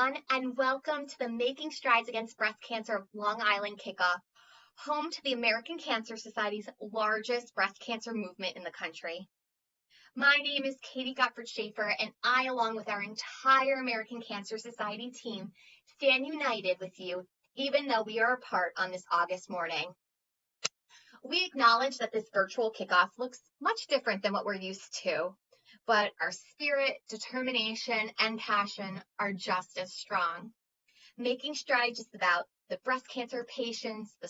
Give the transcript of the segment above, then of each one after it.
everyone, and welcome to the Making Strides Against Breast Cancer Long Island Kickoff, home to the American Cancer Society's largest breast cancer movement in the country. My name is Katie Gottfried-Schaefer, and I, along with our entire American Cancer Society team, stand united with you, even though we are apart on this August morning. We acknowledge that this virtual kickoff looks much different than what we're used to, but our spirit, determination, and passion are just as strong. Making Strides is about the breast cancer patients, the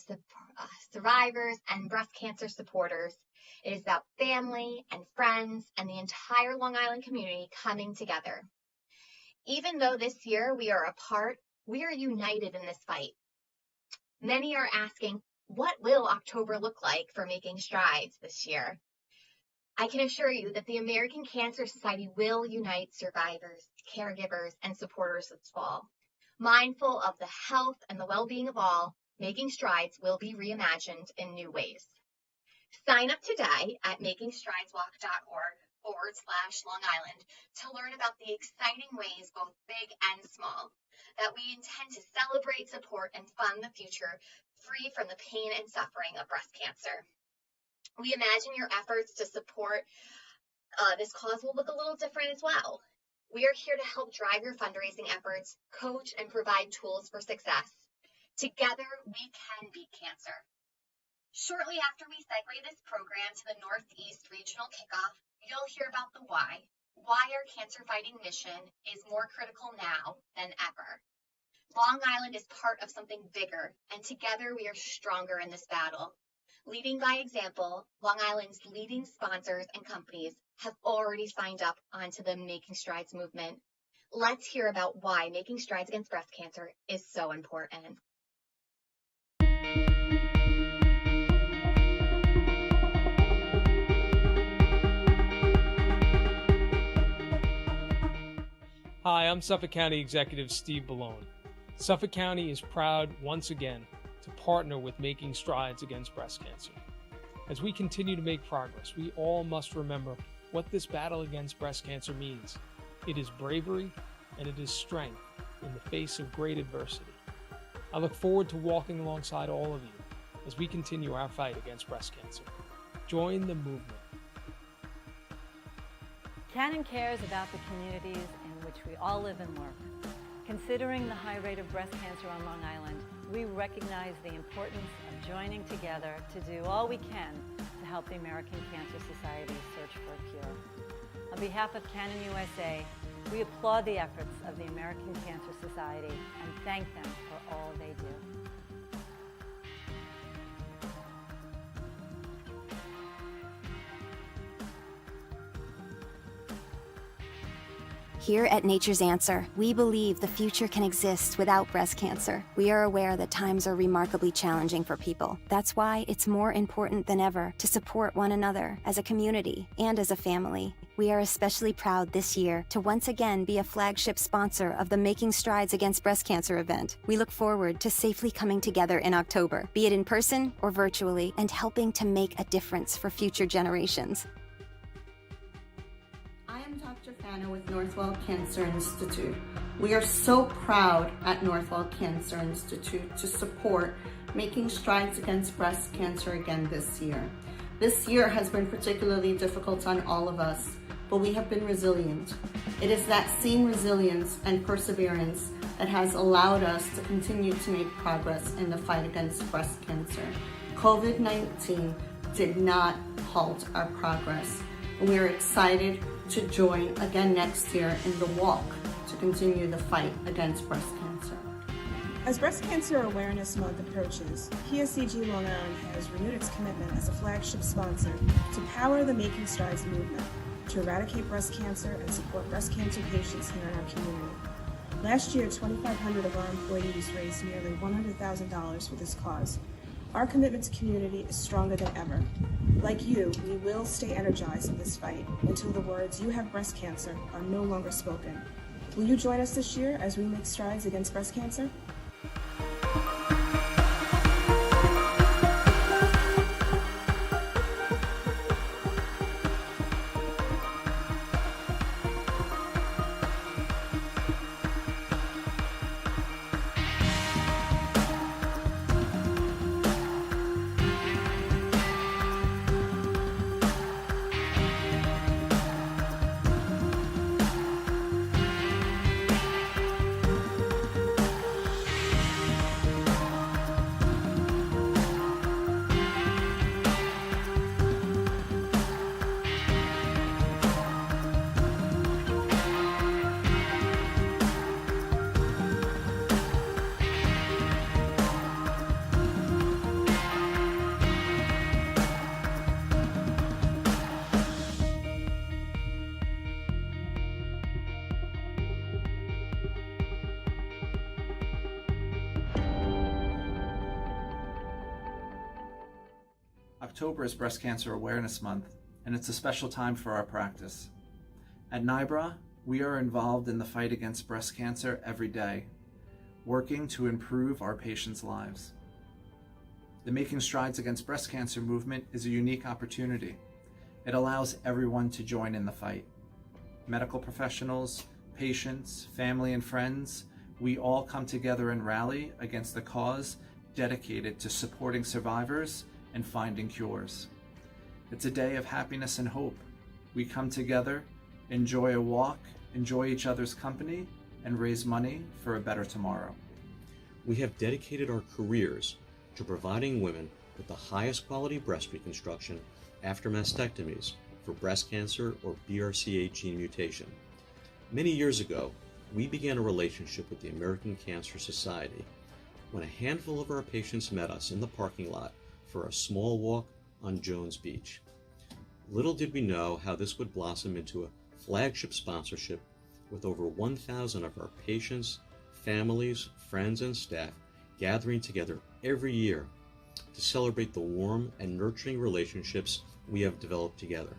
survivors, and breast cancer supporters. It is about family and friends and the entire Long Island community coming together. Even though this year we are apart, we are united in this fight. Many are asking, what will October look like for Making Strides this year? I can assure you that the American Cancer Society will unite survivors, caregivers, and supporters this fall. Mindful of the health and the well-being of all, Making Strides will be reimagined in new ways. Sign up today at makingstrideswalk.org/Long Island to learn about the exciting ways, both big and small, that we intend to celebrate, support, and fund the future free from the pain and suffering of breast cancer. We imagine your efforts to support this cause will look a little different as well. We are here to help drive your fundraising efforts, coach, and provide tools for success. Together, we can beat cancer. Shortly after we segue this program to the Northeast Regional Kickoff, you'll hear about the why our cancer fighting mission is more critical now than ever. Long Island is part of something bigger, and together we are stronger in this battle. Leading by example, Long Island's leading sponsors and companies have already signed up onto the Making Strides movement. Let's hear about why Making Strides Against Breast Cancer is so important. Hi, I'm Suffolk County Executive Steve Ballone. Suffolk County is proud once again to partner with Making Strides Against Breast Cancer. As we continue to make progress, we all must remember what this battle against breast cancer means. It is bravery and it is strength in the face of great adversity. I look forward to walking alongside all of you as we continue our fight against breast cancer. Join the movement. Canon cares about the communities in which we all live and work. Considering the high rate of breast cancer on Long Island, we recognize the importance of joining together to do all we can to help the American Cancer Society search for a cure. On behalf of Canon USA, we applaud the efforts of the American Cancer Society and thank them for all they do. Here at Nature's Answer, we believe the future can exist without breast cancer. We are aware that times are remarkably challenging for people. That's why it's more important than ever to support one another as a community and as a family. We are especially proud this year to once again be a flagship sponsor of the Making Strides Against Breast Cancer event. We look forward to safely coming together in October, be it in person or virtually, and helping to make a difference for future generations. I'm Dr. Fana with Northwell Cancer Institute. We are so proud at Northwell Cancer Institute to support Making Strides Against Breast Cancer again this year. This year has been particularly difficult on all of us, but we have been resilient. It is that same resilience and perseverance that has allowed us to continue to make progress in the fight against breast cancer. COVID-19 did not halt our progress, and we are excited to join again next year in the walk to continue the fight against breast cancer. As Breast Cancer Awareness Month approaches, PSCG Long Island has renewed its commitment as a flagship sponsor to power the Making Strides movement to eradicate breast cancer and support breast cancer patients here in our community. Last year, 2,500 of our employees raised nearly $100,000 for this cause. Our commitment to community is stronger than ever. Like you, we will stay energized in this fight until the words "you have breast cancer" are no longer spoken. Will you join us this year as we make strides against breast cancer? October is Breast Cancer Awareness Month, and it's a special time for our practice. At NYBRA, we are involved in the fight against breast cancer every day, working to improve our patients' lives. The Making Strides Against Breast Cancer movement is a unique opportunity. It allows everyone to join in the fight. Medical professionals, patients, family, and friends, we all come together and rally against the cause dedicated to supporting survivors and finding cures. It's a day of happiness and hope. We come together, enjoy a walk, enjoy each other's company, and raise money for a better tomorrow. We have dedicated our careers to providing women with the highest quality breast reconstruction after mastectomies for breast cancer or BRCA gene mutation. Many years ago, we began a relationship with the American Cancer Society when a handful of our patients met us in the parking lot for a small walk on Jones Beach. Little did we know how this would blossom into a flagship sponsorship with over 1,000 of our patients, families, friends, and staff gathering together every year to celebrate the warm and nurturing relationships we have developed together.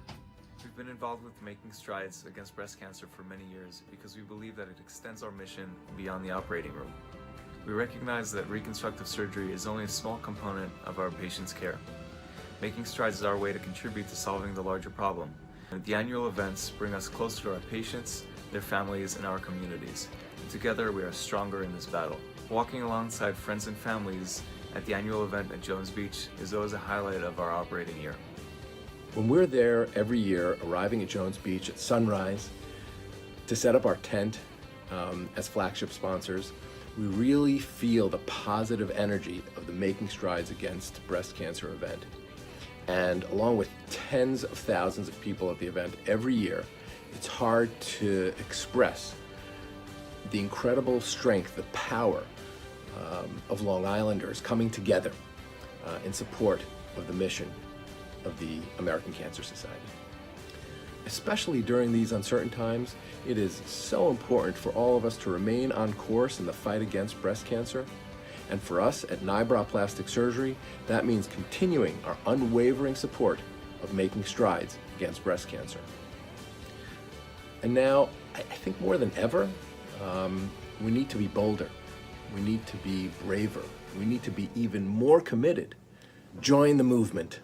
We've been involved with Making Strides Against Breast Cancer for many years because we believe that it extends our mission beyond the operating room. We recognize that reconstructive surgery is only a small component of our patients' care. Making Strides is our way to contribute to solving the larger problem. The annual events bring us closer to our patients, their families, and our communities. Together, we are stronger in this battle. Walking alongside friends and families at the annual event at Jones Beach is always a highlight of our operating year. When we're there every year, arriving at Jones Beach at sunrise to set up our tent as flagship sponsors, we really feel the positive energy of the Making Strides Against Breast Cancer event. And along with tens of thousands of people at the event every year, it's hard to express the incredible strength, the power of Long Islanders coming together in support of the mission of the American Cancer Society. Especially during these uncertain times, it is so important for all of us to remain on course in the fight against breast cancer. And for us at NYBRA Plastic Surgery, that means continuing our unwavering support of Making Strides Against Breast Cancer. And now, I think more than ever, we need to be bolder. We need to be braver. We need to be even more committed. Join the movement.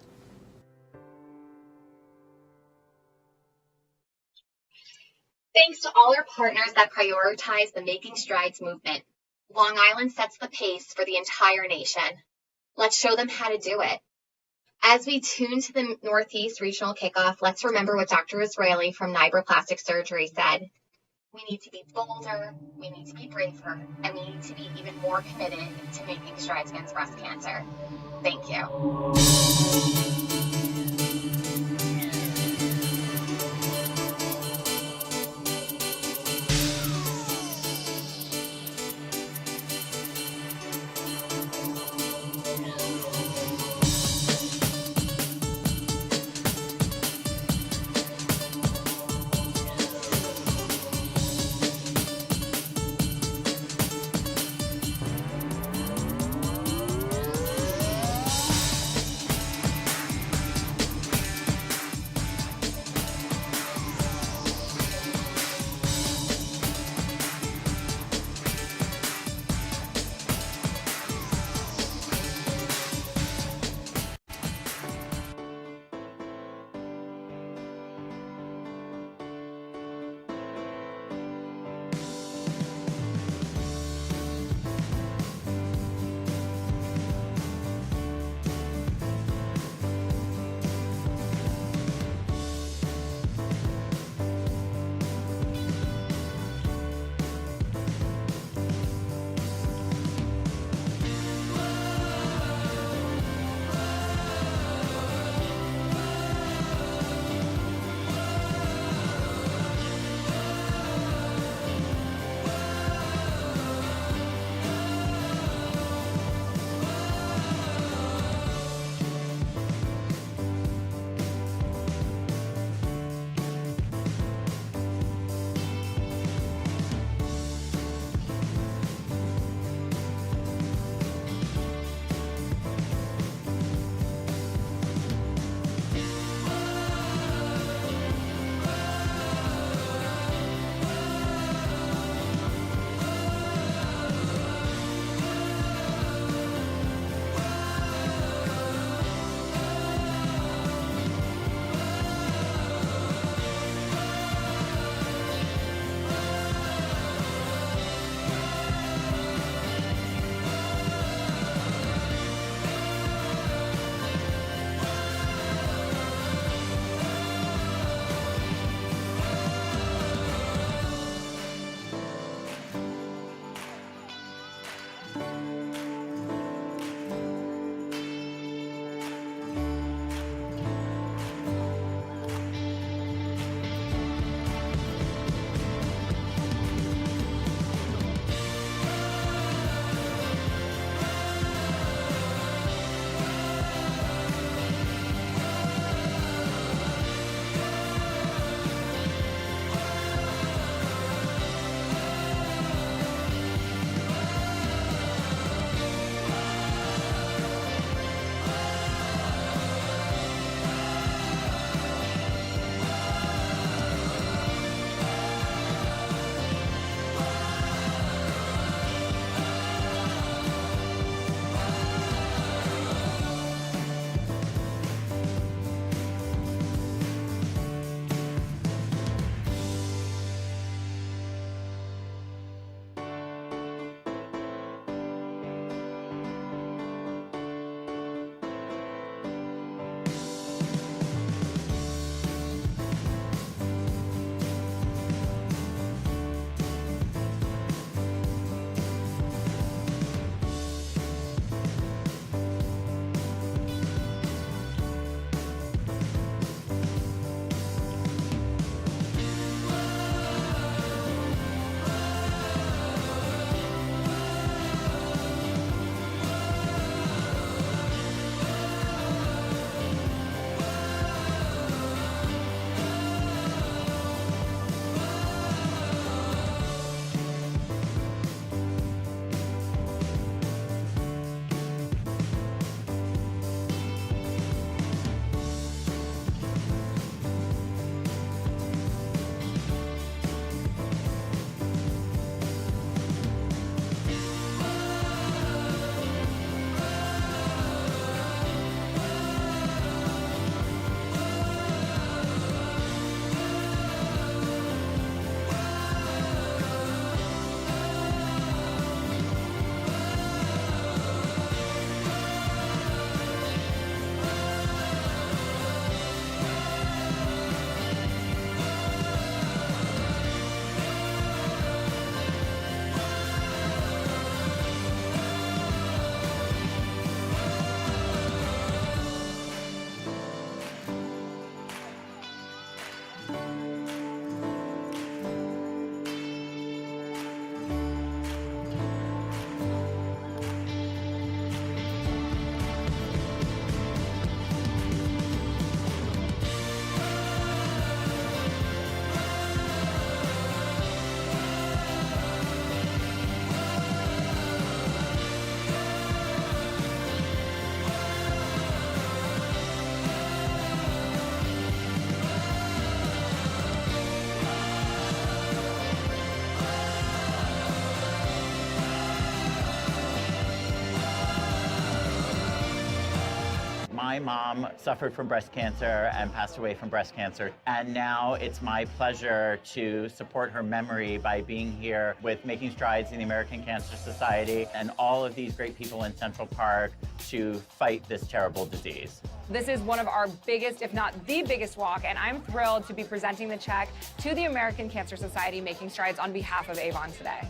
Thanks to all our partners that prioritize the Making Strides movement. Long Island sets the pace for the entire nation. Let's show them how to do it. As we tune to the Northeast Regional Kickoff, let's remember what Dr. Israeli from NYBRA Plastic Surgery said. We need to be bolder, we need to be braver, and we need to be even more committed to making strides against breast cancer. Thank you. My mom suffered from breast cancer and passed away from breast cancer. And now it's my pleasure to support her memory by being here with Making Strides in the American Cancer Society and all of these great people in Central Park to fight this terrible disease. This is one of our biggest, if not the biggest walk, and I'm thrilled to be presenting the check to the American Cancer Society Making Strides on behalf of Avon today.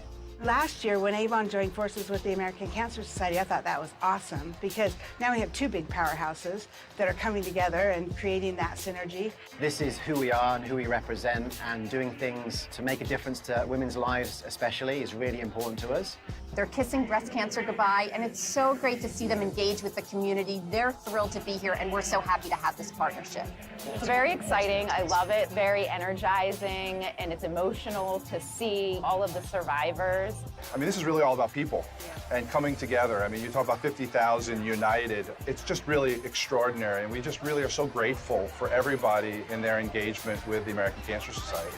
Last year, when Avon joined forces with the American Cancer Society, I thought that was awesome because now we have two big powerhouses that are coming together and creating that synergy. This is who we are and who we represent, and doing things to make a difference to women's lives especially is really important to us. They're kissing breast cancer goodbye, and it's so great to see them engage with the community. They're thrilled to be here, and we're so happy to have this partnership. It's very exciting. I love it. Very energizing, and it's emotional to see all of the survivors. I mean, this is really all about people and coming together. I mean, you talk about 50,000 united. It's just really extraordinary, and we just really are so grateful for everybody in their engagement with the American Cancer Society.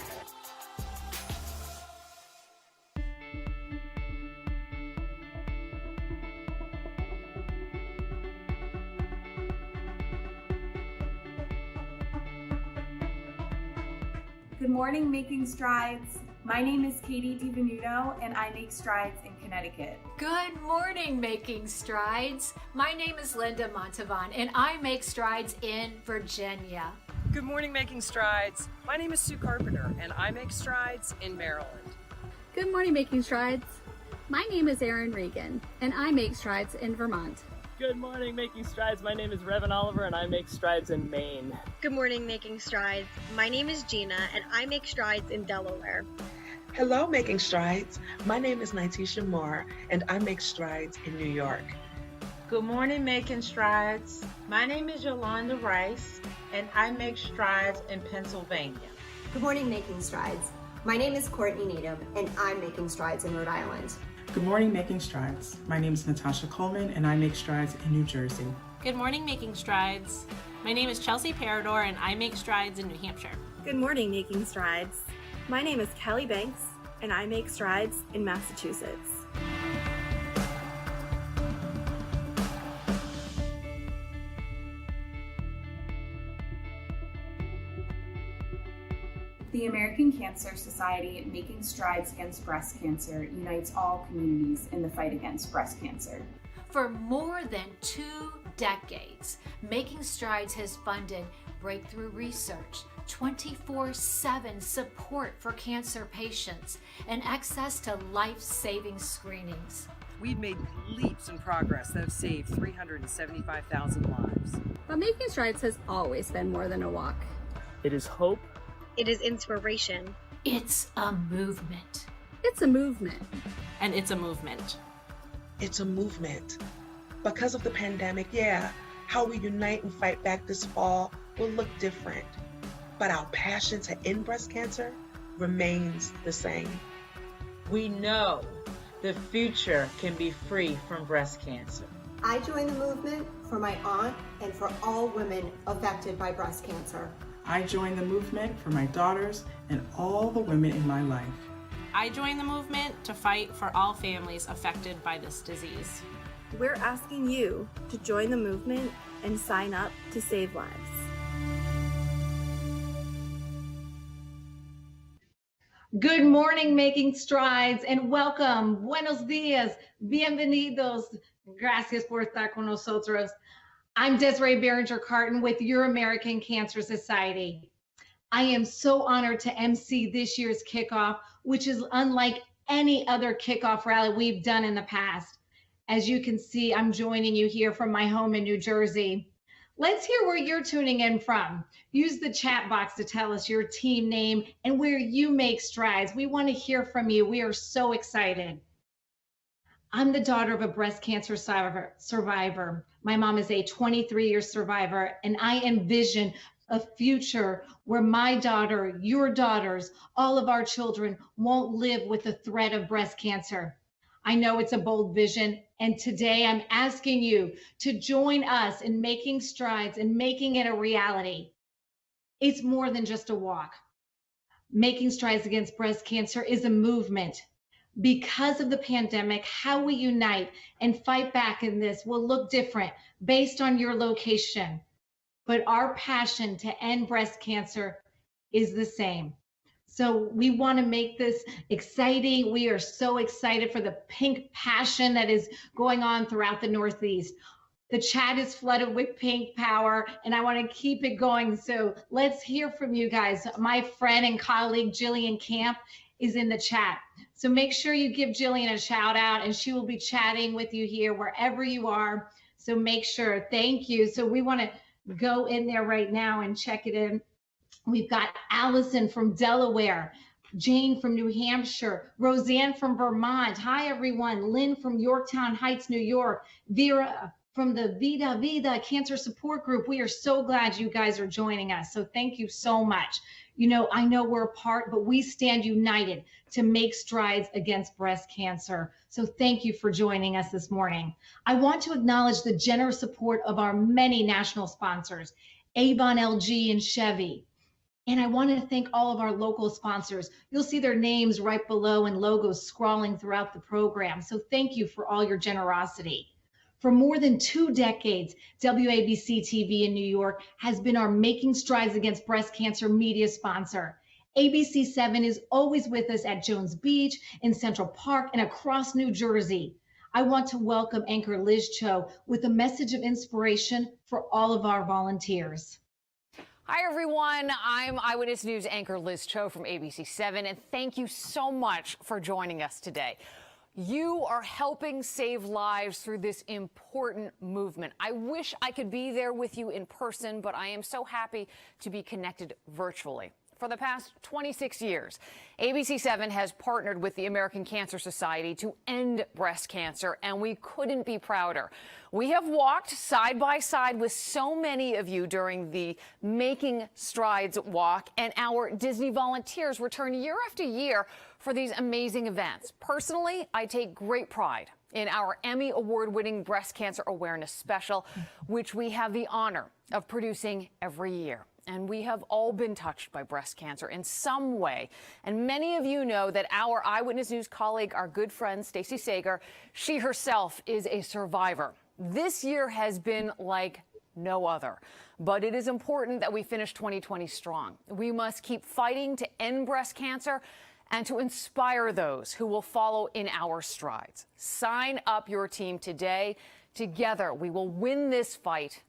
Good morning, Making Strides. My name is Katie DiVenuto, and I make strides in Connecticut. Good morning, Making Strides. My name is Linda Montavon, and I make strides in Virginia. Good morning, Making Strides. My name is Sue Carpenter, and I make strides in Maryland. Good morning, Making Strides. My name is Erin Regan, and I make strides in Vermont. Good morning, Making Strides. My name is Revan Oliver, and I make strides in Maine. Good morning, Making Strides. My name is Gina, and I make strides in Delaware. Hello, Making Strides. My name is Nitisha Moore, and I make strides in New York. Good morning, Making Strides. My name is Yolanda Rice, and I make strides in Pennsylvania. Good morning, Making Strides. My name is Courtney Needham, and I'm making strides in Rhode Island. Good morning, Making Strides. My name is Natasha Coleman, and I make strides in New Jersey. Good morning, Making Strides. My name is Chelsea Parador, and I make strides in New Hampshire. Good morning, Making Strides. My name is Kelly Banks, and I make strides in Massachusetts. The American Cancer Society Making Strides Against Breast Cancer unites all communities in the fight against breast cancer. For more than 2 decades, Making Strides has funded breakthrough research, 24/7 support for cancer patients, and access to life-saving screenings. We've made leaps in progress that have saved 375,000 lives. But Making Strides has always been more than a walk. It is hope. It is inspiration. It's a movement. It's a movement. And it's a movement. It's a movement. Because of the pandemic, how we unite and fight back this fall will look different. But our passion to end breast cancer remains the same. We know the future can be free from breast cancer. I joined the movement for my aunt and for all women affected by breast cancer. I joined the movement for my daughters and all the women in my life. I joined the movement to fight for all families affected by this disease. We're asking you to join the movement and sign up to save lives. Good morning, Making Strides, and welcome. Buenos dias, bienvenidos. Gracias por estar con nosotros. I'm Desiree Behringer-Carton with your American Cancer Society. I am so honored to MC this year's kickoff, which is unlike any other kickoff rally we've done in the past. As you can see, I'm joining you here from my home in New Jersey. Let's hear where you're tuning in from. Use the chat box to tell us your team name and where you make strides. We want to hear from you. We are so excited. I'm the daughter of a breast cancer survivor. My mom is a 23-year survivor, and I envision a future where my daughter, your daughters, all of our children won't live with the threat of breast cancer. I know it's a bold vision, and today I'm asking you to join us in making strides and making it a reality. It's more than just a walk. Making Strides Against Breast Cancer is a movement. Because of the pandemic, how we unite and fight back in this will look different based on your location. But our passion to end breast cancer is the same. So we want to make this exciting. We are so excited for the pink passion that is going on throughout the Northeast. The chat is flooded with pink power, and I want to keep it going. So let's hear from you guys. My friend and colleague, Jillian Camp, is in the chat. So make sure you give Jillian a shout out, and she will be chatting with you here wherever you are. So make sure, thank you. So we want to go in there right now and check it in. We've got Allison from Delaware, Jane from New Hampshire, Roseanne from Vermont. Hi, everyone. Lynn from Yorktown Heights, New York. Vera from the Vida Cancer Support Group. We are so glad you guys are joining us. So thank you so much. You know, I know we're apart, but we stand united to make strides against breast cancer. So thank you for joining us this morning. I want to acknowledge the generous support of our many national sponsors, Avon, LG, and Chevy. And I want to thank all of our local sponsors. You'll see their names right below and logos scrawling throughout the program. So thank you for all your generosity. For more than 2 decades, WABC TV in New York has been our Making Strides Against Breast Cancer media sponsor. ABC7 is always with us at Jones Beach, in Central Park, and across New Jersey. I want to welcome anchor Liz Cho with a message of inspiration for all of our volunteers. Hi, everyone. I'm Eyewitness News anchor Liz Cho from ABC7, and thank you so much for joining us today. You are helping save lives through this important movement. I wish I could be there with you in person, but I am so happy to be connected virtually. For the past 26 years, ABC7 has partnered with the American Cancer Society to end breast cancer, and we couldn't be prouder. We have walked side by side with so many of you during the Making Strides walk, and our Disney volunteers return year after year for these amazing events. Personally, I take great pride in our Emmy Award-winning Breast Cancer Awareness Special, which we have the honor of producing every year. And we have all been touched by breast cancer in some way. And many of you know that our Eyewitness News colleague, our good friend, Stacey Sager, she herself is a survivor. This year has been like no other. But it is important that we finish 2020 strong. We must keep fighting to end breast cancer and to inspire those who will follow in our strides. Sign up your team today. Together, we will win this fight.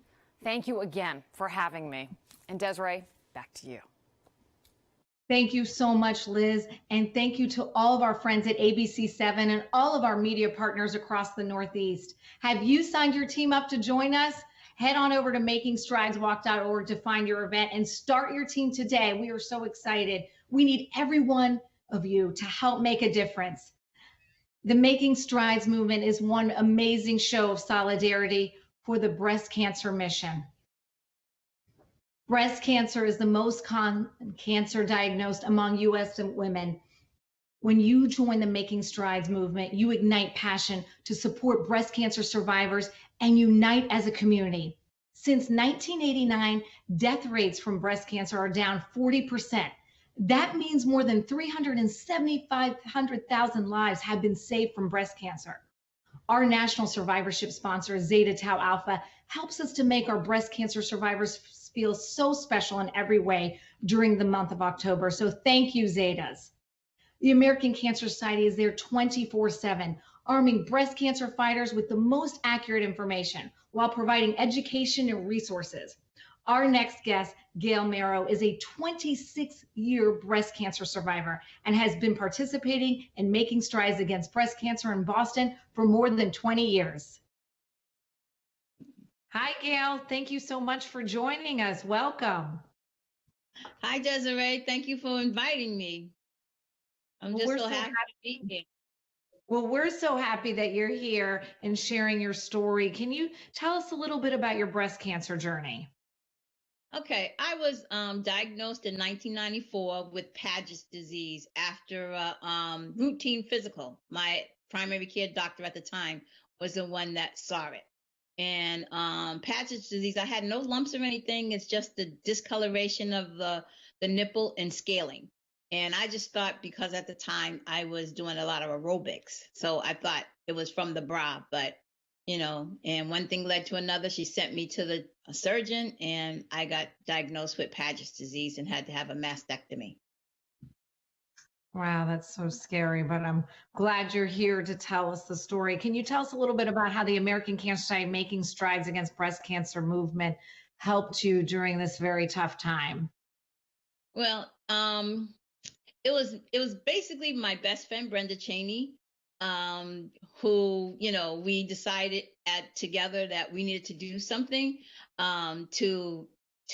Thank you again for having me. And Desiree, back to you. Thank you so much, Liz. And thank you to all of our friends at ABC7 and all of our media partners across the Northeast. Have you signed your team up to join us? Head on over to makingstrideswalk.org to find your event and start your team today. We are so excited. We need every one of you to help make a difference. The Making Strides movement is one amazing show of solidarity for the breast cancer mission. Breast cancer is the most common cancer diagnosed among U.S. women. When you join the Making Strides movement, you ignite passion to support breast cancer survivors and unite as a community. Since 1989, death rates from breast cancer are down 40%. That means more than 375,000 lives have been saved from breast cancer. Our national survivorship sponsor, Zeta Tau Alpha, helps us to make our breast cancer survivors feel so special in every way during the month of October. So thank you, Zetas. The American Cancer Society is there 24/7, arming breast cancer fighters with the most accurate information while providing education and resources. Our next guest, Gail Marrow, is a 26-year breast cancer survivor and has been participating in Making Strides Against Breast Cancer in Boston for more than 20 years. Hi, Gail. Thank you so much for joining us. Welcome. Hi, Desiree. Thank you for inviting me. I'm just so happy to be here. Well, we're so happy that you're here and sharing your story. Can you tell us a little bit about your breast cancer journey? Okay, I was diagnosed in 1994 with Paget's disease after a routine physical. My primary care doctor at the time was the one that saw it. And Paget's disease, I had no lumps or anything. It's just the discoloration of the nipple and scaling. And I just thought, because at the time I was doing a lot of aerobics, so I thought it was from the bra, but and one thing led to another. She sent me to the surgeon, and I got diagnosed with Paget's disease and had to have a mastectomy. Wow, that's so scary, but I'm glad you're here to tell us the story. Can you tell us a little bit about how the American Cancer Society Making Strides Against Breast Cancer movement helped you during this very tough time? Well, it was basically my best friend Brenda Cheney, who we decided together that we needed to do something to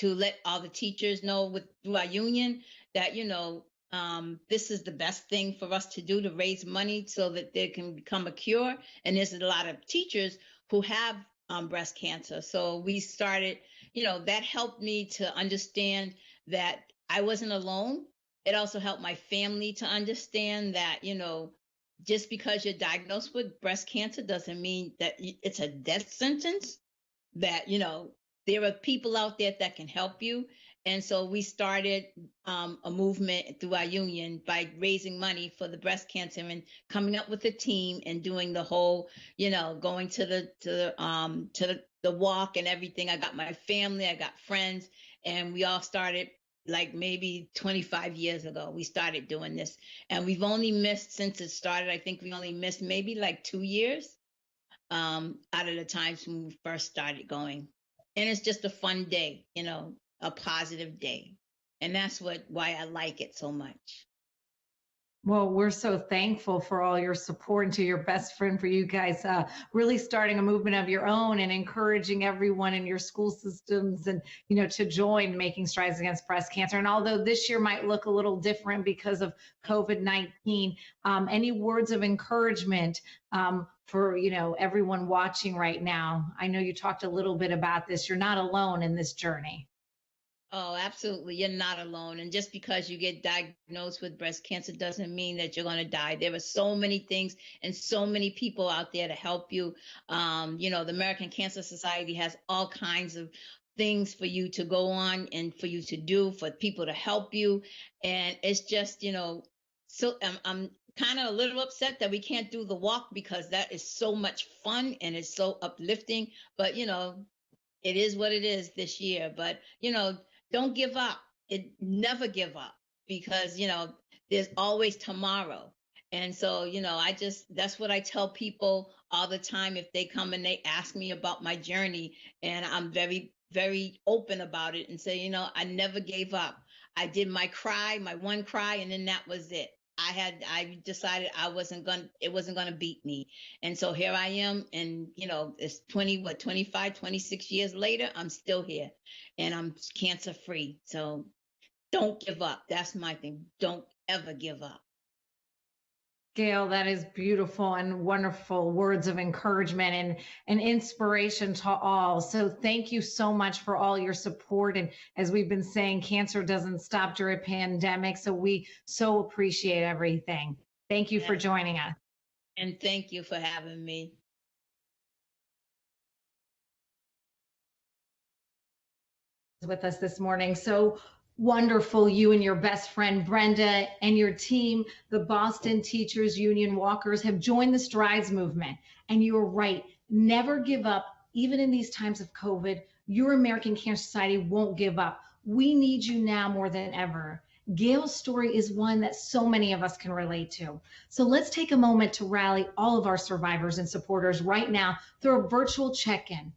let all the teachers know through our union that this is the best thing for us to do, to raise money so that there can become a cure. And there's a lot of teachers who have breast cancer, so we started. That helped me to understand that I wasn't alone. It also helped my family to understand that, just because you're diagnosed with breast cancer doesn't mean that it's a death sentence, that, there are people out there that can help you. And so we started a movement through our union by raising money for the breast cancer and coming up with a team and doing the whole, going to the walk and everything. I got my family, I got friends, and we all started like maybe 25 years ago. We started doing this, and we've only missed, since it started, I think we only missed maybe like 2 years out of the times when we first started going. And it's just a fun day, a positive day. And that's why I like it so much. Well, we're so thankful for all your support, and to your best friend for you guys really starting a movement of your own and encouraging everyone in your school systems and, to join Making Strides Against Breast Cancer. And although this year might look a little different because of COVID-19, any words of encouragement for, everyone watching right now? I know you talked a little bit about this. You're not alone in this journey. Oh, absolutely. You're not alone. And just because you get diagnosed with breast cancer doesn't mean that you're going to die. There are so many things and so many people out there to help you. The American Cancer Society has all kinds of things for you to go on and for you to do, for people to help you. And it's just, so I'm kind of a little upset that we can't do the walk, because that is so much fun and it's so uplifting. But, it is what it is this year. But, don't give up. Never give up, because, there's always tomorrow. And so, that's what I tell people all the time if they come and they ask me about my journey. And I'm very, very open about it and say, I never gave up. I did my one cry, and then that was it. I decided it wasn't going to beat me. And so here I am. And, it's 25, 26 years later, I'm still here and I'm cancer free. So don't give up. That's my thing. Don't ever give up. Gail, that is beautiful and wonderful words of encouragement and inspiration to all. So thank you so much for all your support. And as we've been saying, cancer doesn't stop during a pandemic. So we so appreciate everything. Thank you for joining us. And thank you for having me. With us this morning. So wonderful. You and your best friend, Brenda, and your team, the Boston Teachers Union Walkers, have joined the Strides movement. And you're right. Never give up. Even in these times of COVID, your American Cancer Society won't give up. We need you now more than ever. Gail's story is one that so many of us can relate to. So let's take a moment to rally all of our survivors and supporters right now through a virtual check-in.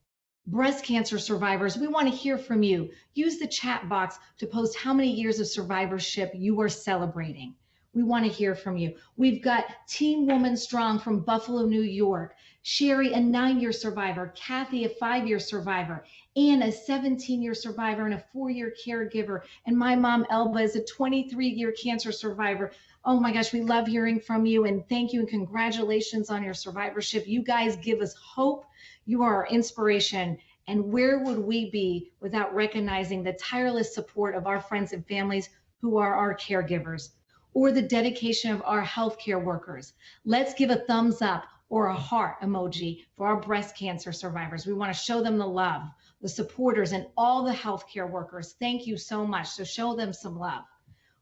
Breast cancer survivors, we want to hear from you. Use the chat box to post how many years of survivorship you are celebrating. We want to hear from you. We've got Team Woman Strong from Buffalo, New York, Sherry, a 9-year survivor, Kathy, a 5-year survivor, Ann, a 17-year survivor and a 4-year caregiver, and my mom, Elba, is a 23-year cancer survivor. Oh my gosh, we love hearing from you, and thank you and congratulations on your survivorship. You guys give us hope. You are our inspiration. And where would we be without recognizing the tireless support of our friends and families who are our caregivers, or the dedication of our healthcare workers? Let's give a thumbs up or a heart emoji for our breast cancer survivors. We want to show them the love, the supporters, and all the healthcare workers. Thank you so much. So show them some love.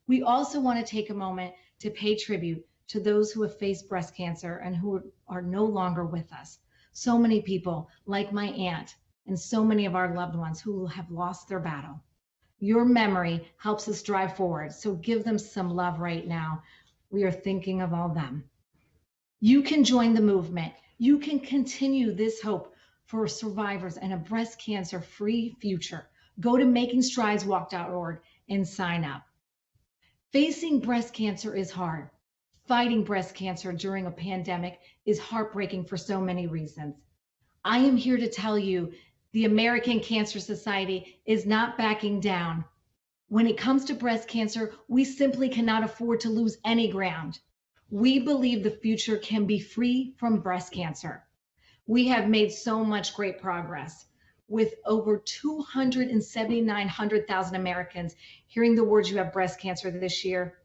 We also want to take a moment to pay tribute to those who have faced breast cancer and who are no longer with us. So many people, like my aunt, and so many of our loved ones who have lost their battle. Your memory helps us drive forward, so give them some love right now. We are thinking of all them. You can join the movement. You can continue this hope for survivors and a breast cancer-free future. Go to makingstrideswalk.org and sign up. Facing breast cancer is hard. Fighting breast cancer during a pandemic is heartbreaking for so many reasons. I am here to tell you the American Cancer Society is not backing down. When it comes to breast cancer, we simply cannot afford to lose any ground. We believe the future can be free from breast cancer. We have made so much great progress with over 279,000 Americans hearing the words "you have breast cancer" this year.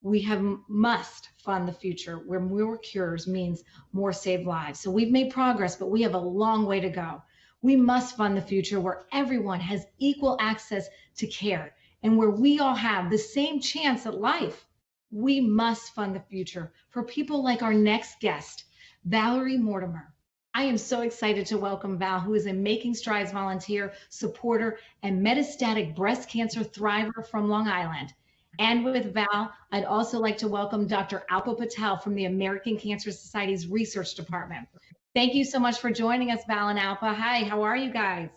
We must fund the future where more cures means more saved lives. So we've made progress, but we have a long way to go. We must fund the future where everyone has equal access to care and where we all have the same chance at life. We must fund the future for people like our next guest, Valerie Mortimer. I am so excited to welcome Val, who is a Making Strides volunteer, supporter, and metastatic breast cancer thriver from Long Island. And with Val, I'd also like to welcome Dr. Alpa Patel from the American Cancer Society's Research Department. Thank you so much for joining us, Val and Alpa. Hi, how are you guys?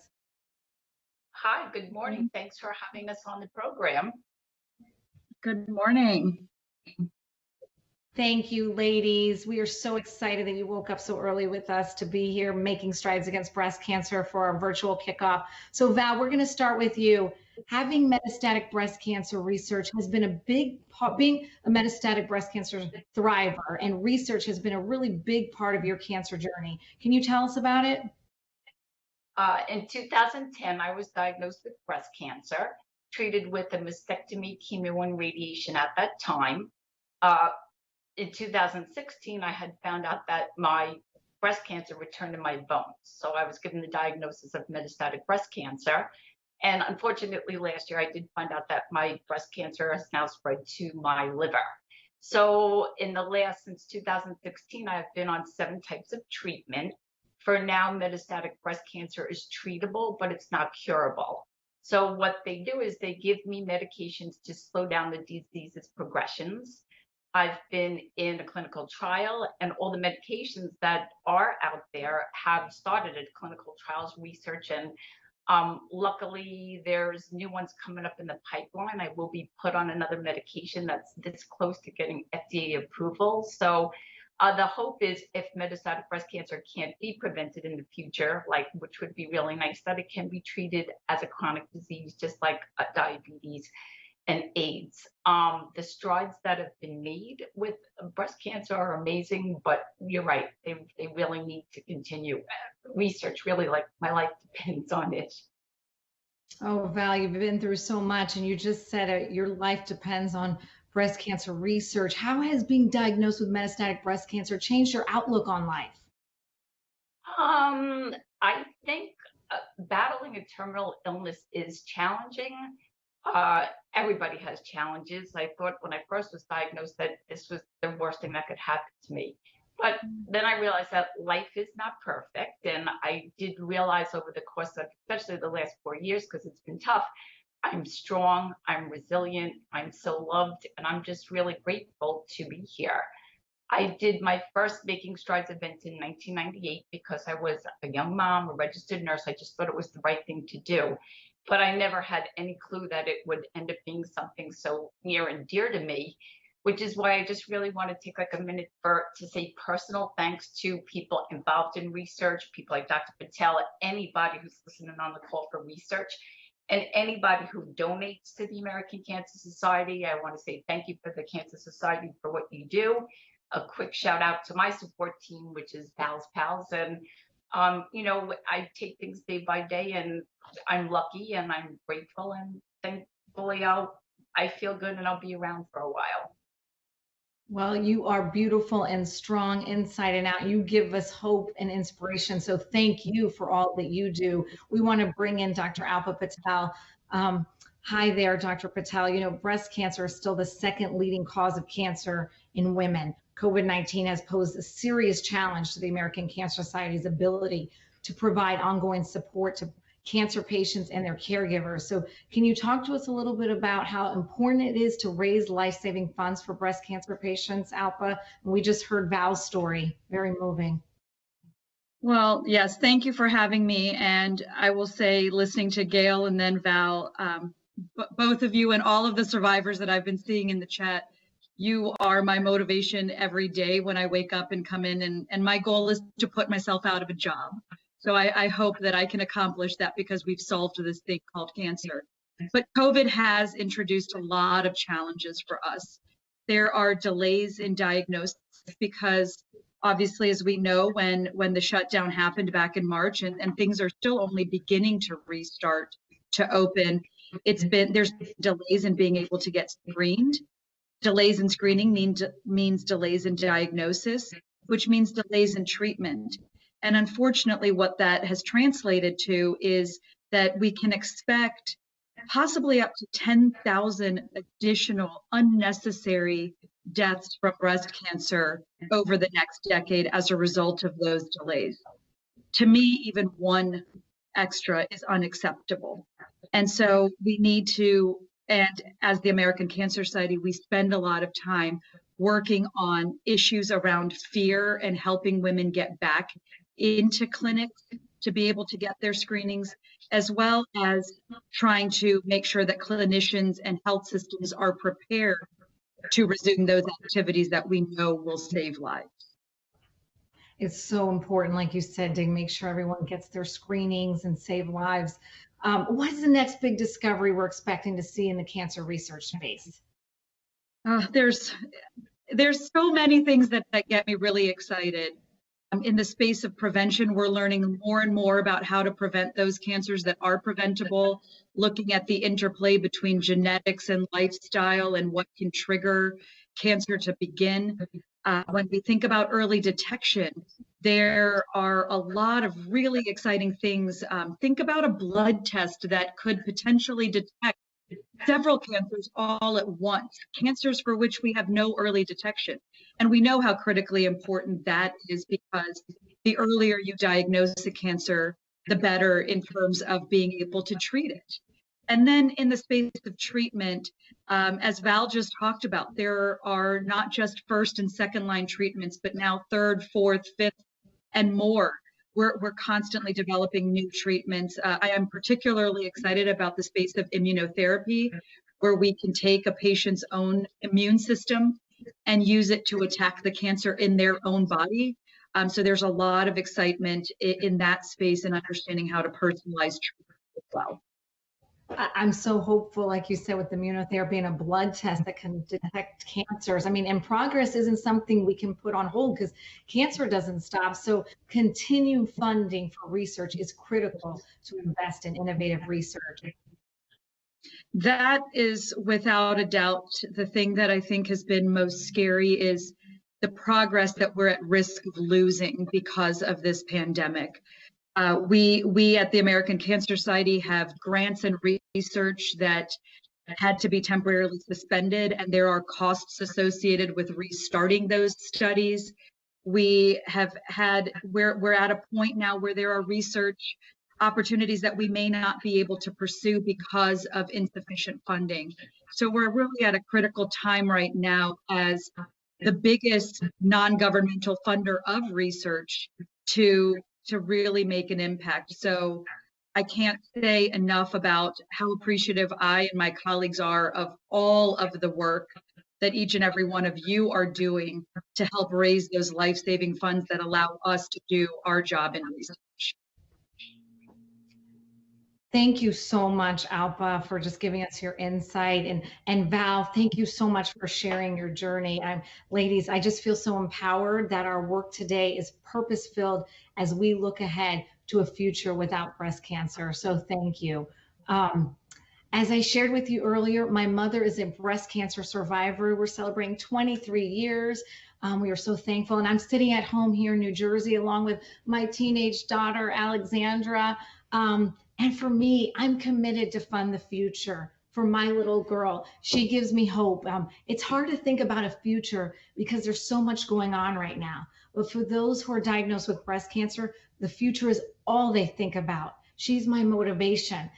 Hi, good morning. Thanks for having us on the program. Good morning. Thank you, ladies. We are so excited that you woke up so early with us to be here making strides against breast cancer for our virtual kickoff. So Val, we're going to start with you. Having metastatic breast cancer research has been a big part, being a metastatic breast cancer thriver, and research has been a really big part of your cancer journey. Can you tell us about it? In 2010, I was diagnosed with breast cancer, treated with a mastectomy, chemo, and radiation at that time. In 2016, I had found out that my breast cancer returned to my bones. So I was given the diagnosis of metastatic breast cancer. And unfortunately, last year, I did find out that my breast cancer has now spread to my liver. So since 2016, I've been on 7 types of treatment. For now, metastatic breast cancer is treatable, but it's not curable. So what they do is they give me medications to slow down the disease's progressions. I've been in a clinical trial, and all the medications that are out there have started at clinical trials research, and luckily there's new ones coming up in the pipeline. I will be put on another medication that's this close to getting FDA approval. So the hope is if metastatic breast cancer can't be prevented in the future, which would be really nice, that it can be treated as a chronic disease, just like diabetes and AIDS. The strides that have been made with breast cancer are amazing, but you're right, they really need to continue. Research, really, like my life depends on it. Oh, Val, you've been through so much, and you just said it, your life depends on breast cancer research. How has being diagnosed with metastatic breast cancer changed your outlook on life? I think battling a terminal illness is challenging. Everybody has challenges. I thought when I first was diagnosed that this was the worst thing that could happen to me. But then I realized that life is not perfect. And I did realize over the course of, especially the last 4 years, because it's been tough, I'm strong, I'm resilient, I'm so loved, and I'm just really grateful to be here. I did my first Making Strides event in 1998 because I was a young mom, a registered nurse. I just thought it was the right thing to do. But I never had any clue that it would end up being something so near and dear to me, which is why I just really want to take a minute to say personal thanks to people involved in research, people like Dr. Patel, anybody who's listening on the call for research, and anybody who donates to the American Cancer Society. I want to say thank you for the Cancer Society for what you do. A quick shout out to my support team, which is Val's Pals. And I take things day by day, and I'm lucky and I'm grateful, and thankfully I feel good and I'll be around for a while. Well, you are beautiful and strong inside and out. You give us hope and inspiration. So thank you for all that you do. We want to bring in Dr. Alpa Patel. Hi there, Dr. Patel. You know, breast cancer is still the second leading cause of cancer in women. COVID-19 has posed a serious challenge to the American Cancer Society's ability to provide ongoing support to cancer patients and their caregivers. So can you talk to us a little bit about how important it is to raise life-saving funds for breast cancer patients, Alpa? We just heard Val's story, very moving. Well, yes, thank you for having me. And I will say, listening to Gail and then Val, both of you and all of the survivors that I've been seeing in the chat, you are my motivation every day when I wake up and come in. And my goal is to put myself out of a job. So I hope that I can accomplish that because we've solved this thing called cancer. But COVID has introduced a lot of challenges for us. There are delays in diagnosis because obviously, as we know, when the shutdown happened back in March and things are still only beginning to restart to open, there's delays in being able to get screened. Delays in screening means delays in diagnosis, which means delays in treatment. And unfortunately, what that has translated to is that we can expect possibly up to 10,000 additional unnecessary deaths from breast cancer over the next decade as a result of those delays. To me, even one extra is unacceptable. And so we need to, and as the American Cancer Society, we spend a lot of time working on issues around fear and helping women get back into clinics to be able to get their screenings, as well as trying to make sure that clinicians and health systems are prepared to resume those activities that we know will save lives. It's so important, like you said, to make sure everyone gets their screenings and save lives. What is the next big discovery we're expecting to see in the cancer research space? There's so many things that get me really excited. In the space of prevention, we're learning more and more about how to prevent those cancers that are preventable, looking at the interplay between genetics and lifestyle and what can trigger cancer to begin. When we think about early detection, there are a lot of really exciting things. Think about a blood test that could potentially detect several cancers all at once, cancers for which we have no early detection. And we know how critically important that is because the earlier you diagnose a cancer, the better in terms of being able to treat it. And then in the space of treatment, as Val just talked about, there are not just first and second line treatments, but now third, fourth, fifth, and more. We're constantly developing new treatments. I am particularly excited about the space of immunotherapy, where we can take a patient's own immune system and use it to attack the cancer in their own body. So there's a lot of excitement in that space and understanding how to personalize treatment as well. I'm so hopeful, like you said, with immunotherapy and a blood test that can detect cancers. I mean, and progress isn't something we can put on hold because cancer doesn't stop. So continued funding for research is critical to invest in innovative research. That is without a doubt the thing that I think has been most scary is the progress that we're at risk of losing because of this pandemic. We at the American Cancer Society have grants and research that had to be temporarily suspended, and there are costs associated with restarting those studies. We're at a point now where there are research opportunities that we may not be able to pursue because of insufficient funding. So we're really at a critical time right now as the biggest non-governmental funder of research to really make an impact. So I can't say enough about how appreciative I and my colleagues are of all of the work that each and every one of you are doing to help raise those life-saving funds that allow us to do our job in research. Thank you so much, Alpa, for just giving us your insight. And Val, thank you so much for sharing your journey. Ladies, I just feel so empowered that our work today is purpose-filled as we look ahead to a future without breast cancer. So thank you. As I shared with you earlier, my mother is a breast cancer survivor. We're celebrating 23 years. We are so thankful. And I'm sitting at home here in New Jersey, along with my teenage daughter, Alexandra. And for me, I'm committed to fund the future for my little girl. She gives me hope. It's hard to think about a future because there's so much going on right now. But for those who are diagnosed with breast cancer, the future is all they think about. She's my motivation.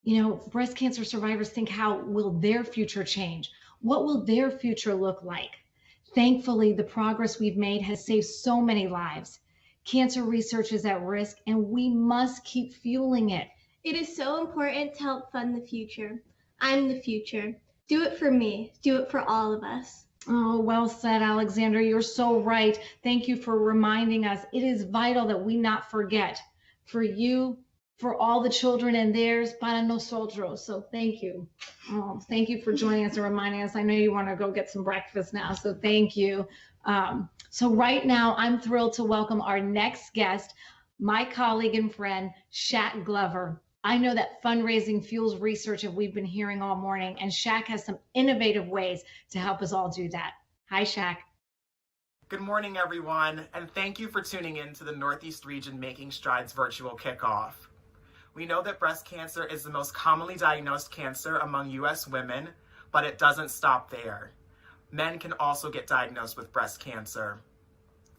You know, breast cancer survivors think, how will their future change? What will their future look like? Thankfully, the progress we've made has saved so many lives. Cancer research is at risk, and we must keep fueling it. It is so important to help fund the future. I'm the future. Do it for me. Do it for all of us. Oh, well said, Alexandra. You're so right. Thank you for reminding us. It is vital that we not forget. For you, for all the children and theirs, para nosotros. So thank you. Oh, thank you for joining us and reminding us. I know you want to go get some breakfast now, so thank you. So right now, I'm thrilled to welcome our next guest, my colleague and friend, Shaq Glover. I know that fundraising fuels research that we've been hearing all morning, and Shaq has some innovative ways to help us all do that. Hi, Shaq. Good morning, everyone, and thank you for tuning in to the Northeast Region Making Strides virtual kickoff. We know that breast cancer is the most commonly diagnosed cancer among U.S. women, but it doesn't stop there. Men can also get diagnosed with breast cancer.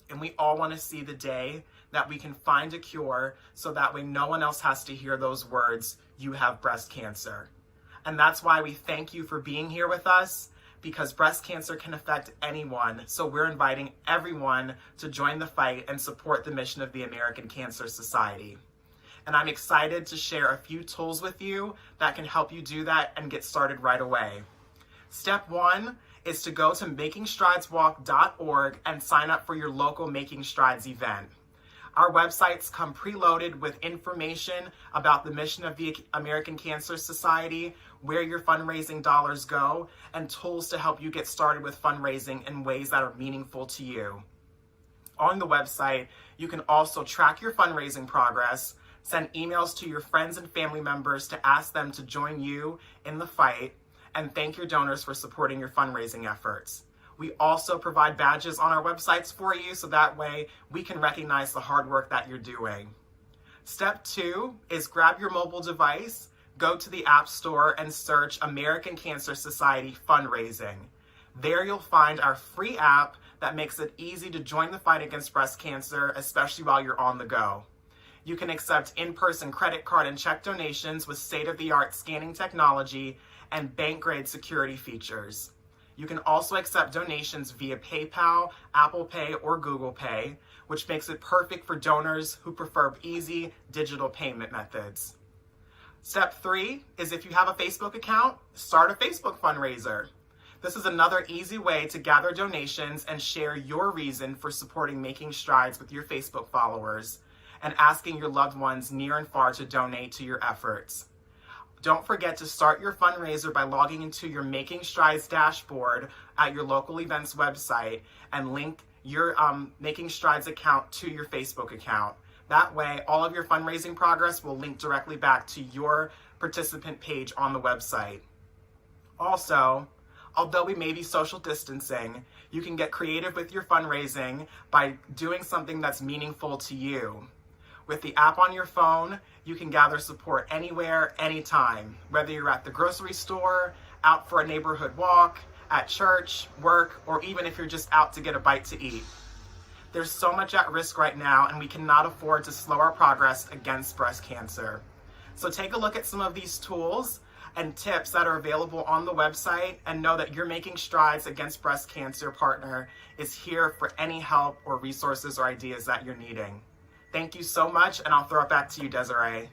And we all want to see the day that we can find a cure so that way no one else has to hear those words, you have breast cancer. And that's why we thank you for being here with us, because breast cancer can affect anyone. So we're inviting everyone to join the fight and support the mission of the American Cancer Society. And I'm excited to share a few tools with you that can help you do that and get started right away. Step 1 is to go to makingstrideswalk.org and sign up for your local Making Strides event. Our websites come preloaded with information about the mission of the American Cancer Society, where your fundraising dollars go, and tools to help you get started with fundraising in ways that are meaningful to you. On the website, you can also track your fundraising progress, send emails to your friends and family members to ask them to join you in the fight, and thank your donors for supporting your fundraising efforts. We also provide badges on our websites for you so that way we can recognize the hard work that you're doing. Step 2 is grab your mobile device, go to the App Store and search American Cancer Society Fundraising. There you'll find our free app that makes it easy to join the fight against breast cancer, especially while you're on the go. You can accept in-person credit card and check donations with state-of-the-art scanning technology and bank-grade security features. You can also accept donations via PayPal, Apple Pay, or Google Pay, which makes it perfect for donors who prefer easy digital payment methods. Step 3 is if you have a Facebook account, start a Facebook fundraiser. This is another easy way to gather donations and share your reason for supporting Making Strides with your Facebook followers and asking your loved ones near and far to donate to your efforts. Don't forget to start your fundraiser by logging into your Making Strides dashboard at your local events website and link your Making Strides account to your Facebook account. That way, all of your fundraising progress will link directly back to your participant page on the website. Also, although we may be social distancing, you can get creative with your fundraising by doing something that's meaningful to you. With the app on your phone, you can gather support anywhere, anytime, whether you're at the grocery store, out for a neighborhood walk, at church, work, or even if you're just out to get a bite to eat. There's so much at risk right now, and we cannot afford to slow our progress against breast cancer. So take a look at some of these tools and tips that are available on the website, and know that your Making Strides Against Breast Cancer partner is here for any help or resources or ideas that you're needing. Thank you so much, and I'll throw it back to you, Desiree.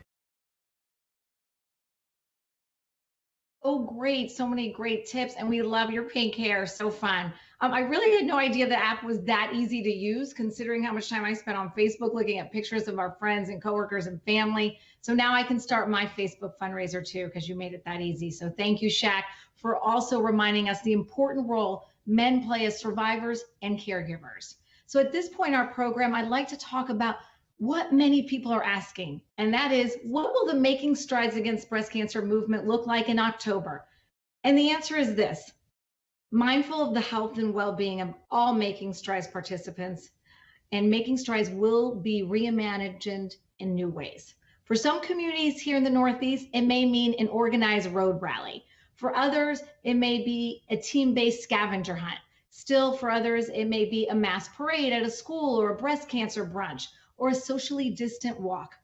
Oh, great. So many great tips, and we love your pink hair. So fun. I really had no idea the app was that easy to use, considering how much time I spent on Facebook looking at pictures of our friends and coworkers and family. So now I can start my Facebook fundraiser too, because you made it that easy. So thank you, Shaq, for also reminding us the important role men play as survivors and caregivers. So at this point in our program, I'd like to talk about what many people are asking, and that is, what will the Making Strides Against Breast Cancer movement look like in October? And the answer is this: mindful of the health and well-being of all Making Strides participants, and Making Strides will be reimagined in new ways. For some communities here in the Northeast, it may mean an organized road rally. For others, it may be a team-based scavenger hunt. Still, for others, it may be a mass parade at a school or a breast cancer brunch or a socially distant walk.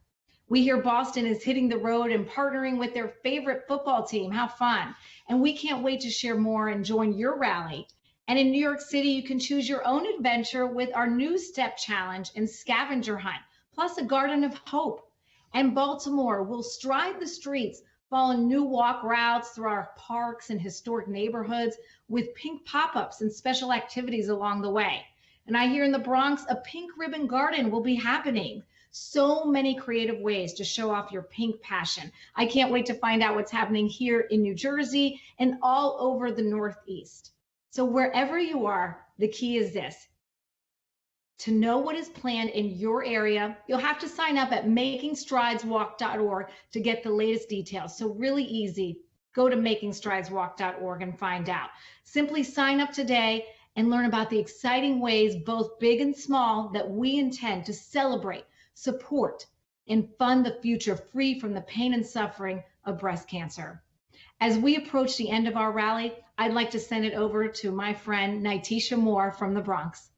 We hear Boston is hitting the road and partnering with their favorite football team. How fun. And we can't wait to share more and join your rally. And in New York City, you can choose your own adventure with our new Step Challenge and Scavenger Hunt, plus a Garden of Hope. And Baltimore will stride the streets, following new walk routes through our parks and historic neighborhoods with pink pop-ups and special activities along the way. And I hear in the Bronx, a pink ribbon garden will be happening. So many creative ways to show off your pink passion. I can't wait to find out what's happening here in New Jersey and all over the Northeast. So wherever you are, the key is this. To know what is planned in your area, you'll have to sign up at makingstrideswalk.org to get the latest details. So really easy. Go to makingstrideswalk.org and find out. Simply sign up today and learn about the exciting ways, both big and small, that we intend to celebrate, support, and fund the future free from the pain and suffering of breast cancer. As we approach the end of our rally, I'd like to send it over to my friend Nitisha Moore from the Bronx.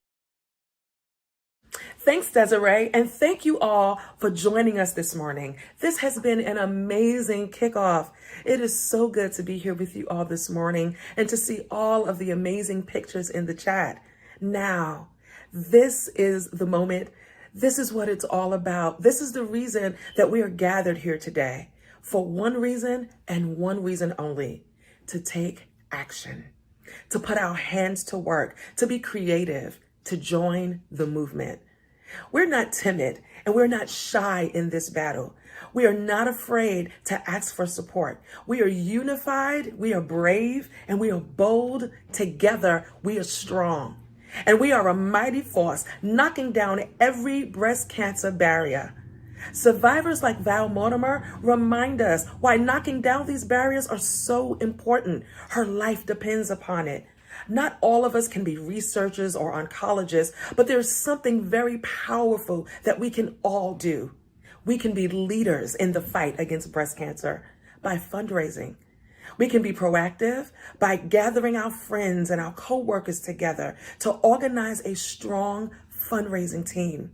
Thanks, Desiree, and thank you all for joining us this morning. This has been an amazing kickoff. It is so good to be here with you all this morning and to see all of the amazing pictures in the chat. Now, this is the moment. This is what it's all about. This is the reason that we are gathered here today. For one reason and one reason only: to take action, to put our hands to work, to be creative, to join the movement. We're not timid and we're not shy in this battle. We are not afraid to ask for support. We are unified, we are brave, and we are bold. Together, we are strong. And we are a mighty force, knocking down every breast cancer barrier. Survivors like Val Mortimer remind us why knocking down these barriers are so important. Her life depends upon it. Not all of us can be researchers or oncologists, but there's something very powerful that we can all do. We can be leaders in the fight against breast cancer by fundraising. We can be proactive by gathering our friends and our coworkers together to organize a strong fundraising team.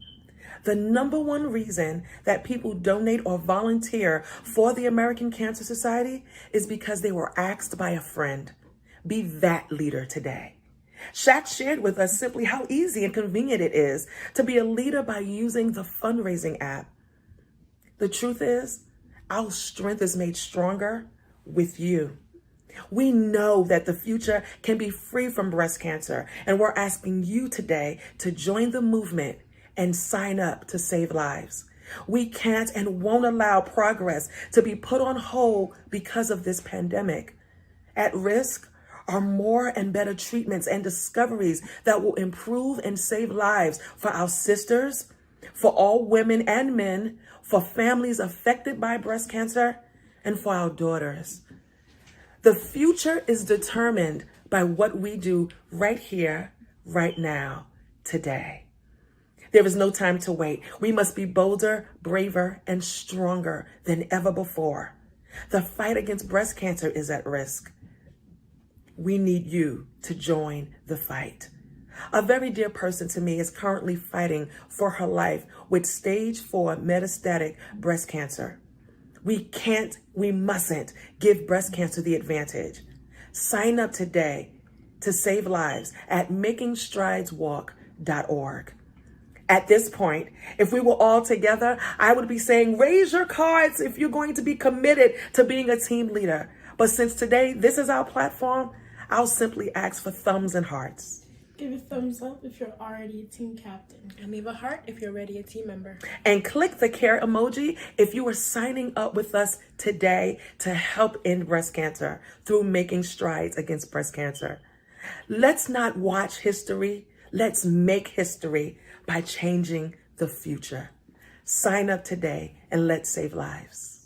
The number one reason that people donate or volunteer for the American Cancer Society is because they were asked by a friend. Be that leader today. Shaq shared with us simply how easy and convenient it is to be a leader by using the fundraising app. The truth is, our strength is made stronger with you. We know that the future can be free from breast cancer, and we're asking you today to join the movement and sign up to save lives. We can't and won't allow progress to be put on hold because of this pandemic. At risk are more and better treatments and discoveries that will improve and save lives for our sisters, for all women and men, for families affected by breast cancer, and for our daughters. The future is determined by what we do right here, right now, today. There is no time to wait. We must be bolder, braver, and stronger than ever before. The fight against breast cancer is at risk. We need you to join the fight. A very dear person to me is currently fighting for her life with stage 4 metastatic breast cancer. We mustn't give breast cancer the advantage. Sign up today to save lives at makingstrideswalk.org. At this point, if we were all together, I would be saying, raise your cards if you're going to be committed to being a team leader. But since today, this is our platform, I'll simply ask for thumbs and hearts. Give a thumbs up if you're already a team captain. And leave a heart if you're already a team member. And click the care emoji if you are signing up with us today to help end breast cancer through making strides against breast cancer. Let's not watch history. Let's make history by changing the future. Sign up today and let's save lives.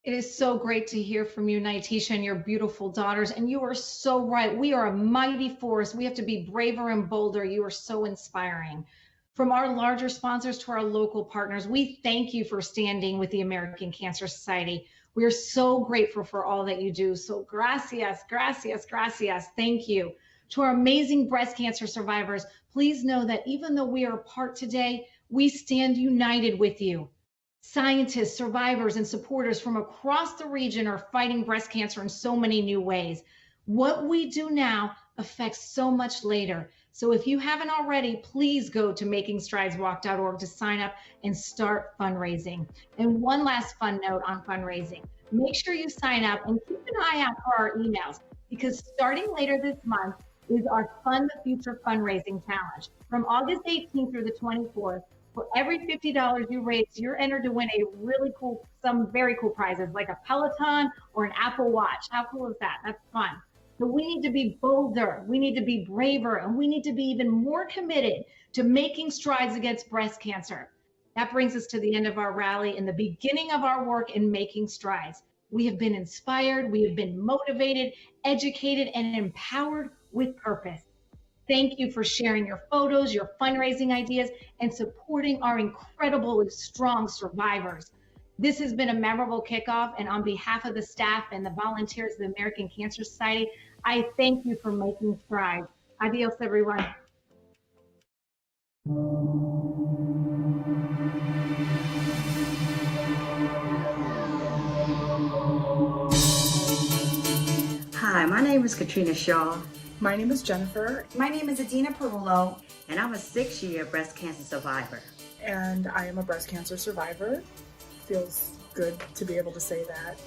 It is so great to hear from you, Nitisha, and your beautiful daughters. And you are so right. We are a mighty force. We have to be braver and bolder. You are so inspiring. From our larger sponsors to our local partners, we thank you for standing with the American Cancer Society. We are so grateful for all that you do. So gracias, gracias, gracias. Thank you. To our amazing breast cancer survivors, please know that even though we are apart today, we stand united with you. Scientists, survivors, and supporters from across the region are fighting breast cancer in so many new ways. What we do now affects so much later. So if you haven't already, please go to makingstrideswalk.org to sign up and start fundraising. And one last fun note on fundraising. Make sure you sign up and keep an eye out for our emails, because starting later this month is our Fund the Future fundraising challenge. From August 18th through the 24th, for every $50 you raise, you're entered to win some very cool prizes like a Peloton or an Apple Watch. How cool is that? That's fun. So we need to be bolder, we need to be braver, and we need to be even more committed to making strides against breast cancer. That brings us to the end of our rally and the beginning of our work in making strides. We have been inspired, we have been motivated, educated, and empowered with purpose. Thank you for sharing your photos, your fundraising ideas, and supporting our incredibly strong survivors. This has been a memorable kickoff, and on behalf of the staff and the volunteers of the American Cancer Society, I thank you for making strides. Adios, everyone. Hi, my name is Katrina Shaw. My name is Jennifer. My name is Adina Perullo. And I'm a 6-year breast cancer survivor. And I am a breast cancer survivor. Feels good to be able to say that.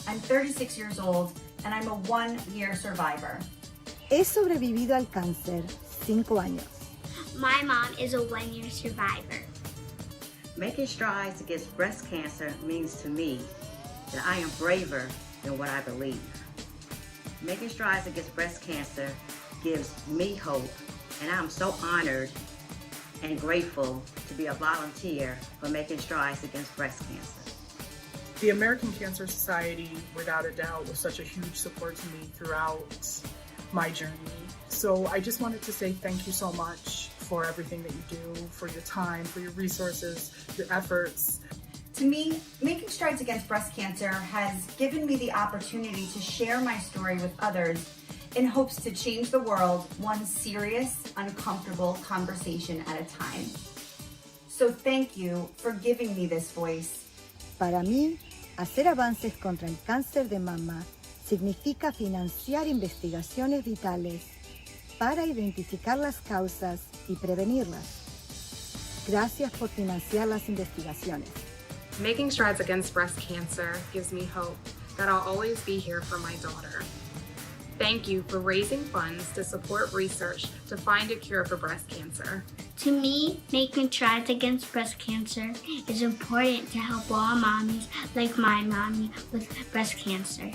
I'm 36 years old and I'm a 1-year survivor. He sobrevivido al cáncer 5 años. My mom is a 1-year survivor. Making strides against breast cancer means to me that I am braver than what I believe. Making strides against breast cancer gives me hope, and I'm so honored and grateful to be a volunteer for making strides against breast cancer. The American Cancer Society, without a doubt, was such a huge support to me throughout my journey. So I just wanted to say thank you so much for everything that you do, for your time, for your resources, your efforts. To me, making strides against breast cancer has given me the opportunity to share my story with others in hopes to change the world one serious, uncomfortable conversation at a time. So thank you for giving me this voice. Para mí, hacer avances contra el cáncer de mama significa financiar investigaciones vitales para identificar las causas y prevenirlas. Gracias por financiar las investigaciones. Making strides against breast cancer gives me hope that I'll always be here for my daughter. Thank you for raising funds to support research to find a cure for breast cancer. To me, making strides against breast cancer is important to help all mommies like my mommy with breast cancer.